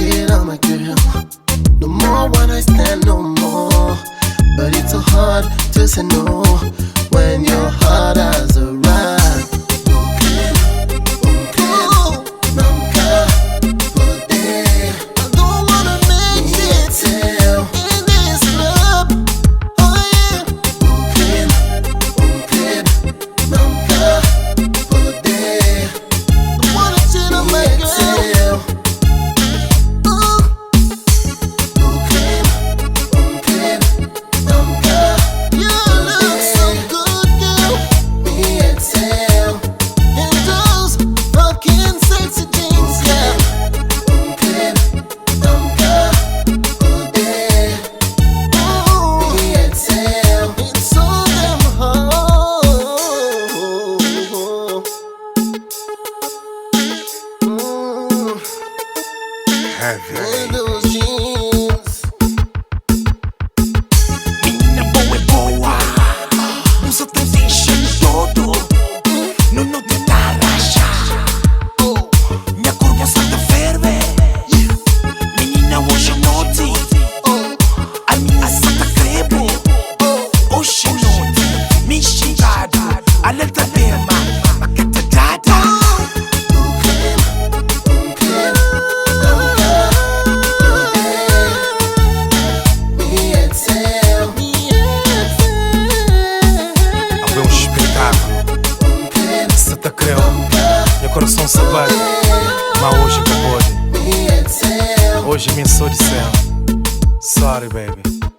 cheat on my girl. No more one night stand, no more. But it's so hard to say no when your heart has arrived. Those jeans. Menina boa é boa, usa teu enche todo. Não te dá racha. Minha curva santa ferve. Menina hoje à noite, a minha santa crebo. Hoje à noite, me xingado, alerta bema, maqueta dada. Meu coração sabate, mas hoje acabou. Hoje me sou de céu. Sorry, baby.